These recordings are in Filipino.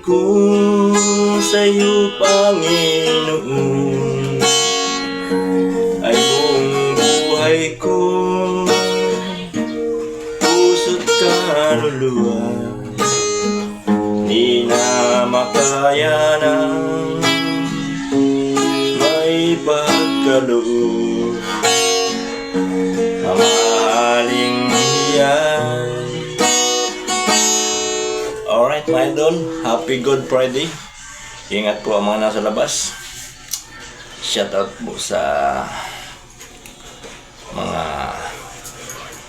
ko sa'yo, Panginoon, ay buong buhay ko, puso't kaluluwa, di na makaya ng may pagkaloob. Mamahaling yan. Alright mga idol, happy Good Friday. Ingat po ang mga nasa labas. Shoutout po sa mga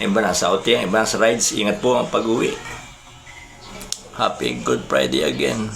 iba nasa outing, iba nasa rides. Ingat po ang pag-uwi. Happy Good Friday again.